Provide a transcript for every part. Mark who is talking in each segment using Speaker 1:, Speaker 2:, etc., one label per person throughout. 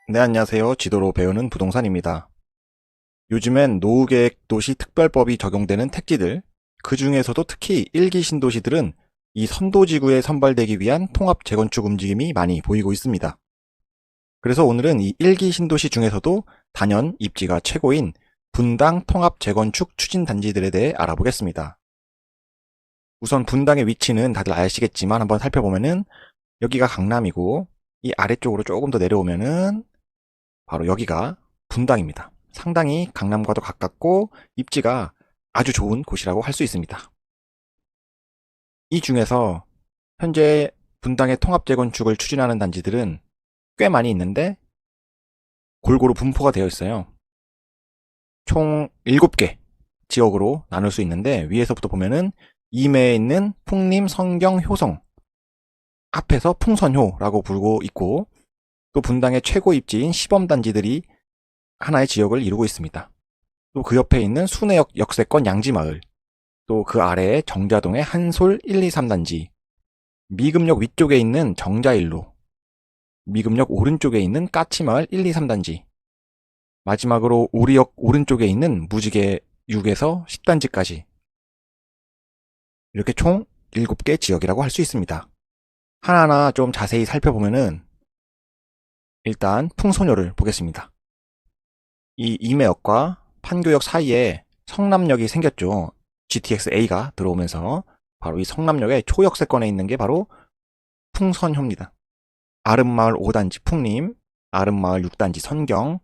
Speaker 1: 네, 안녕하세요. 지도로 배우는 부동산입니다. 요즘엔 노후계획도시특별법이 적용되는 택지들, 그 중에서도 특히 1기 신도시들은 이 선도지구에 선발되기 위한 통합 재건축 움직임이 많이 보이고 있습니다. 그래서 오늘은 이 1기 신도시 중에서도 단연 입지가 최고인 분당 통합 재건축 추진 단지들에 대해 알아보겠습니다. 우선 분당의 위치는 다들 아시겠지만 한번 살펴보면은 여기가 강남이고 이 아래쪽으로 조금 더 내려오면은 바로 여기가 분당입니다. 상당히 강남과도 가깝고 입지가 아주 좋은 곳이라고 할 수 있습니다. 이 중에서 현재 분당의 통합 재건축을 추진하는 단지들은 꽤 많이 있는데 골고루 분포가 되어 있어요. 총 7개 지역으로 나눌 수 있는데 위에서부터 보면은 임해에 있는 풍림, 성경, 효성 앞에서 풍선효라고 부르고 있고 또 분당의 최고 입지인 시범단지들이 하나의 지역을 이루고 있습니다. 또 그 옆에 있는 순회역 역세권 양지마을, 또 그 아래에 정자동의 한솔 1, 2, 3단지, 미금역 위쪽에 있는 정자일로, 미금역 오른쪽에 있는 까치마을 1, 2, 3단지, 마지막으로 오리역 오른쪽에 있는 무지개 6에서 10단지까지 이렇게 총 7개 지역이라고 할 수 있습니다. 하나하나 좀 자세히 살펴보면은 일단 풍소녀를 보겠습니다. 이 임해역과 판교역 사이에 성남역이 생겼죠. GTX-A가 들어오면서 바로 이 성남역의 초역세권에 있는 게 바로 풍선효입니다. 아름마을 5단지 풍림, 아름마을 6단지 선경,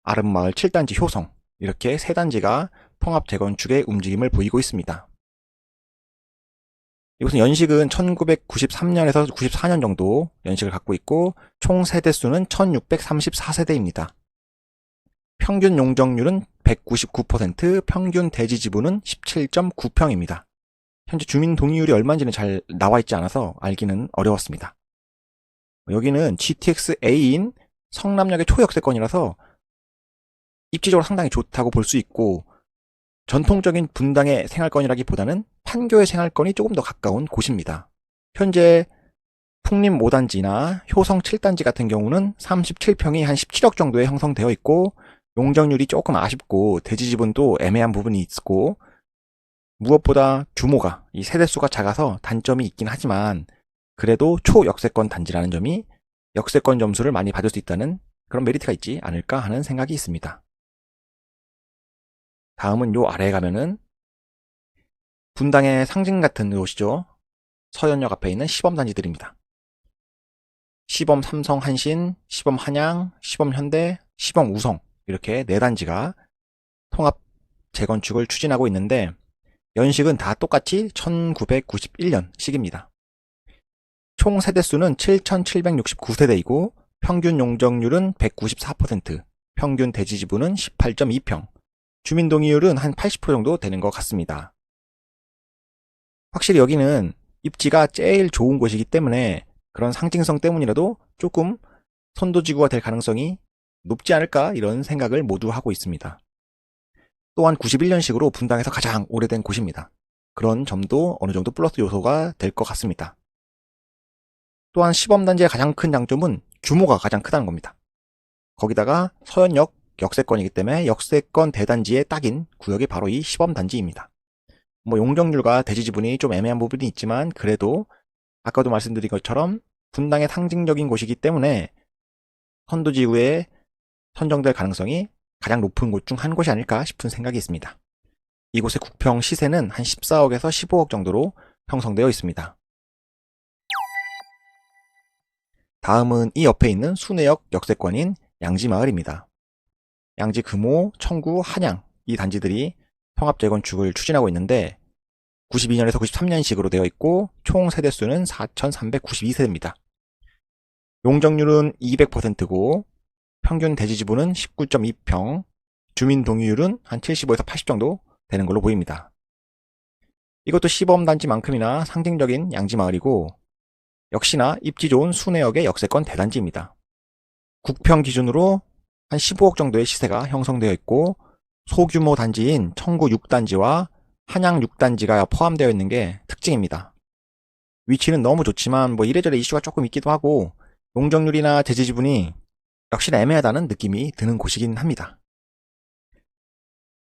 Speaker 1: 아름마을 7단지 효성 이렇게 세 단지가 통합 재건축의 움직임을 보이고 있습니다. 이곳은 연식은 1993년에서 94년 정도 연식을 갖고 있고 총 세대수는 1634세대입니다. 평균 용적률은 199%, 평균 대지 지분은 17.9평입니다. 현재 주민 동의율이 얼마인지는 잘 나와 있지 않아서 알기는 어려웠습니다. 여기는 GTX-A인 성남역의 초역세권이라서 입지적으로 상당히 좋다고 볼 수 있고 전통적인 분당의 생활권이라기보다는 판교의 생활권이 조금 더 가까운 곳입니다. 현재 풍림 5단지나 효성 7단지 같은 경우는 37평이 한 17억 정도에 형성되어 있고 용적률이 조금 아쉽고 대지 지분도 애매한 부분이 있고 무엇보다 규모가 이 세대수가 작아서 단점이 있긴 하지만 그래도 초역세권 단지라는 점이 역세권 점수를 많이 받을 수 있다는 그런 메리트가 있지 않을까 하는 생각이 있습니다. 다음은 요 아래에 가면은 분당의 상징 같은 곳이죠. 서현역 앞에 있는 시범단지들입니다. 시범 삼성 한신, 시범 한양, 시범 현대, 시범 우성 이렇게 네 단지가 통합 재건축을 추진하고 있는데 연식은 다 똑같이 1991년식입니다. 총 세대수는 7,769세대이고 평균 용적률은 194%, 평균 대지 지분은 18.2평, 주민 동의율은 한 80% 정도 되는 것 같습니다. 확실히 여기는 입지가 제일 좋은 곳이기 때문에 그런 상징성 때문이라도 조금 선도지구가 될 가능성이 높지 않을까 이런 생각을 모두 하고 있습니다. 또한 91년식으로 분당에서 가장 오래된 곳입니다. 그런 점도 어느 정도 플러스 요소가 될 것 같습니다. 또한 시범단지의 가장 큰 장점은 규모가 가장 크다는 겁니다. 거기다가 서현역 역세권이기 때문에 역세권 대단지의 딱인 구역이 바로 이 시범단지입니다. 용적률과 대지 지분이 좀 애매한 부분이 있지만 그래도 아까도 말씀드린 것처럼 분당의 상징적인 곳이기 때문에 선도지구에 선정될 가능성이 가장 높은 곳 중 한 곳이 아닐까 싶은 생각이 있습니다. 이곳의 국평 시세는 한 14억에서 15억 정도로 형성되어 있습니다. 다음은 이 옆에 있는 순회역 역세권인 양지마을입니다. 양지 금호, 청구, 한양 이 단지들이 통합 재건축을 추진하고 있는데 92년에서 93년식으로 되어 있고 총 세대수는 4,392세대입니다. 용적률은 200%고 평균 대지 지분은 19.2평, 주민 동의율은 한 75에서 80 정도 되는 걸로 보입니다. 이것도 시범단지만큼이나 상징적인 양지마을이고 역시나 입지 좋은 순회역의 역세권 대단지입니다. 국평 기준으로 한 15억 정도의 시세가 형성되어 있고 소규모 단지인 청구 6단지와 한양 6단지가 포함되어 있는 게 특징입니다. 위치는 너무 좋지만 이래저래 이슈가 조금 있기도 하고 용적률이나 대지 지분이 역시나 애매하다는 느낌이 드는 곳이긴 합니다.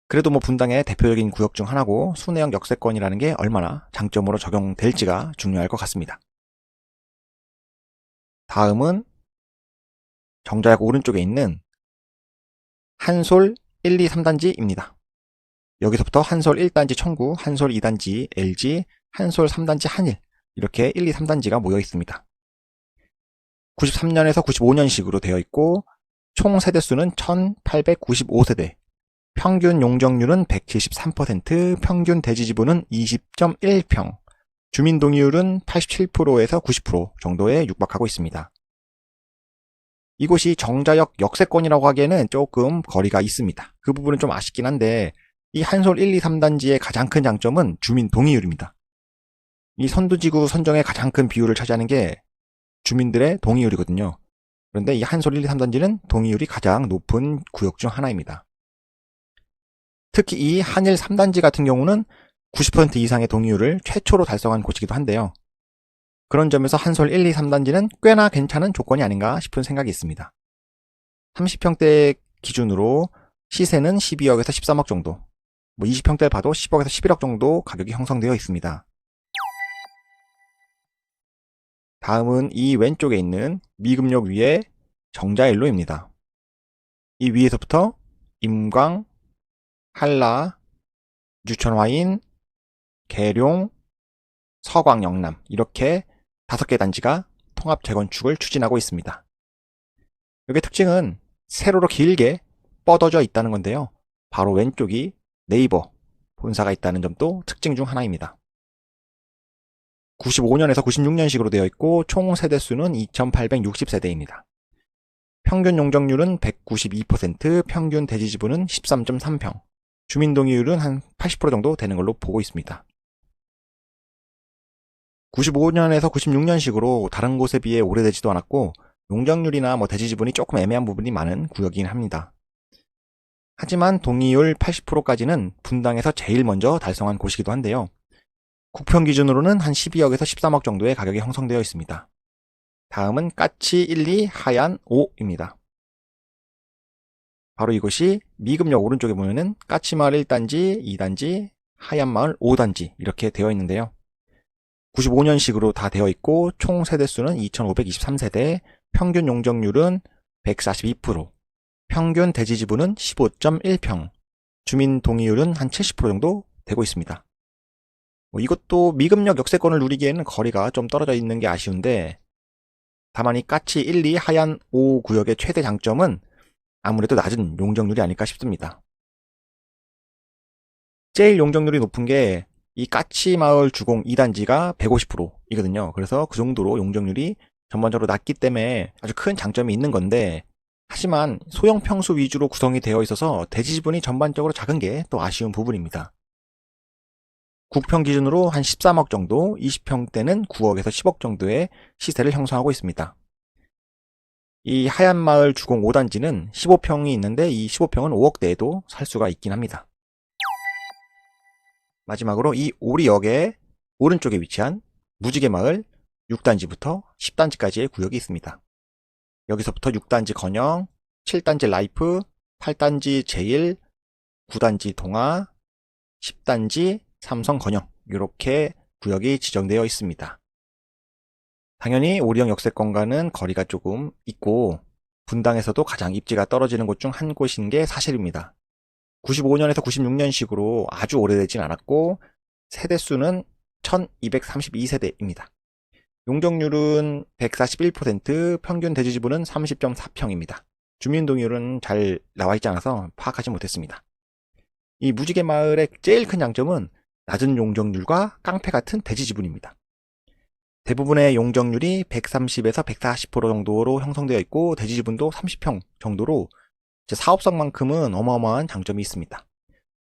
Speaker 1: 그래도 뭐 분당의 대표적인 구역 중 하나고 순회역 역세권이라는 게 얼마나 장점으로 적용될지가 중요할 것 같습니다. 다음은 정자역 오른쪽에 있는 한솔 1, 2, 3단지입니다. 여기서부터 한솔 1단지 청구, 한솔 2단지 LG, 한솔 3단지 한일 이렇게 1, 2, 3단지가 모여 있습니다. 93년에서 95년식으로 되어 있고 총 세대수는 1895세대, 평균 용적률은 173%, 평균 대지지분은 20.1평, 주민 동의율은 87%에서 90% 정도에 육박하고 있습니다. 이곳이 정자역 역세권이라고 하기에는 조금 거리가 있습니다. 그 부분은 좀 아쉽긴 한데 이 한솔 1, 2, 3단지의 가장 큰 장점은 주민 동의율입니다. 이 선도지구 선정의 가장 큰 비율을 차지하는 게 주민들의 동의율이거든요. 그런데 이 한솔 1, 2, 3단지는 동의율이 가장 높은 구역 중 하나입니다. 특히 이 한일 3단지 같은 경우는 90% 이상의 동의율을 최초로 달성한 곳이기도 한데요. 그런 점에서 한솔 1, 2, 3단지는 꽤나 괜찮은 조건이 아닌가 싶은 생각이 있습니다. 30평대 기준으로 시세는 12억에서 13억 정도, 20평대를 봐도 10억에서 11억 정도 가격이 형성되어 있습니다. 다음은 이 왼쪽에 있는 미금역 위의 정자일로입니다. 이 위에서부터 임광, 한라, 유천화인, 계룡, 서광, 영남 이렇게 5개 단지가 통합 재건축을 추진하고 있습니다. 여기의 특징은 세로로 길게 뻗어져 있다는 건데요. 바로 왼쪽이 네이버 본사가 있다는 점도 특징 중 하나입니다. 95년에서 96년식으로 되어 있고 총 세대수는 2860세대입니다. 평균 용적률은 192%, 평균 대지지분은 13.3평, 주민 동의율은 한 80% 정도 되는 걸로 보고 있습니다. 95년에서 96년식으로 다른 곳에 비해 오래되지도 않았고 용적률이나 대지지분이 조금 애매한 부분이 많은 구역이긴 합니다. 하지만 동의율 80%까지는 분당에서 제일 먼저 달성한 곳이기도 한데요. 국평 기준으로는 한 12억에서 13억 정도의 가격이 형성되어 있습니다. 다음은 까치 1, 2, 하얀 5입니다. 바로 이곳이 미금역 오른쪽에 보면은 까치마을 1단지, 2단지, 하얀마을 5단지 이렇게 되어 있는데요. 95년식으로 다 되어 있고 총 세대수는 2523세대, 평균 용적률은 142%, 평균 대지지분은 15.1평, 주민 동의율은 한 70% 정도 되고 있습니다. 이것도 미금역 역세권을 누리기에는 거리가 좀 떨어져 있는 게 아쉬운데 다만 이 까치 1, 2, 하얀 5 구역의 최대 장점은 아무래도 낮은 용적률이 아닐까 싶습니다. 제일 용적률이 높은 게 이 까치마을 주공 2단지가 150%이거든요. 그래서 그 정도로 용적률이 전반적으로 낮기 때문에 아주 큰 장점이 있는 건데 하지만 소형 평수 위주로 구성이 되어 있어서 대지지분이 전반적으로 작은 게 또 아쉬운 부분입니다. 국평 기준으로 한 13억 정도, 20평대는 9억에서 10억 정도의 시세를 형성하고 있습니다. 이 하얀마을 주공 5단지는 15평이 있는데 이 15평은 5억대에도 살 수가 있긴 합니다. 마지막으로 이 오리역의 오른쪽에 위치한 무지개마을 6단지부터 10단지까지의 구역이 있습니다. 여기서부터 6단지 건영, 7단지 라이프, 8단지 제일, 9단지 동아, 10단지 삼성 건영 이렇게 구역이 지정되어 있습니다. 당연히 오리역 역세권과는 거리가 조금 있고 분당에서도 가장 입지가 떨어지는 곳 중 한 곳인 게 사실입니다. 95년에서 96년식으로 아주 오래되진 않았고 세대수는 1232세대입니다. 용적률은 141%, 평균 대지지분은 30.4평입니다. 주민동의율은 잘 나와있지 않아서 파악하지 못했습니다. 이 무지개마을의 제일 큰 장점은 낮은 용적률과 깡패 같은 대지지분입니다. 대부분의 용적률이 130에서 140% 정도로 형성되어 있고 대지지분도 30평 정도로 사업성만큼은 어마어마한 장점이 있습니다.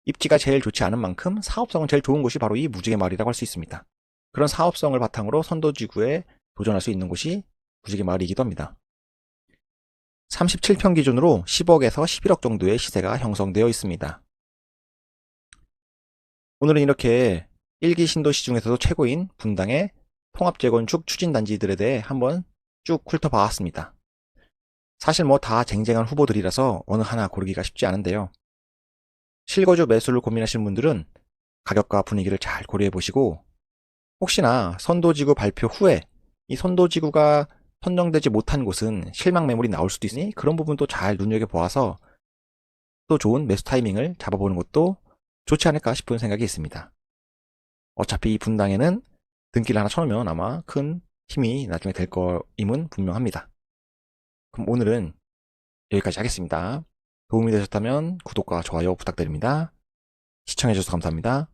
Speaker 1: 입지가 제일 좋지 않은 만큼 사업성은 제일 좋은 곳이 바로 이 무지개마을이라고 할 수 있습니다. 그런 사업성을 바탕으로 선도지구에 도전할 수 있는 곳이 무지개마을이기도 합니다. 37평 기준으로 10억에서 11억 정도의 시세가 형성되어 있습니다. 오늘은 이렇게 1기 신도시 중에서도 최고인 분당의 통합재건축 추진단지들에 대해 한번 쭉 훑어봤습니다. 사실 뭐 다 쟁쟁한 후보들이라서 어느 하나 고르기가 쉽지 않은데요. 실거주 매수를 고민하시는 분들은 가격과 분위기를 잘 고려해 보시고, 혹시나 선도지구 발표 후에 이 선도지구가 선정되지 못한 곳은 실망 매물이 나올 수도 있으니 그런 부분도 잘 눈여겨보아서 또 좋은 매수 타이밍을 잡아보는 것도 좋지 않을까 싶은 생각이 있습니다. 어차피 이 분당에는 등기를 하나 쳐놓으면 아마 큰 힘이 나중에 될 거임은 분명합니다. 그럼 오늘은 여기까지 하겠습니다. 도움이 되셨다면 구독과 좋아요 부탁드립니다. 시청해주셔서 감사합니다.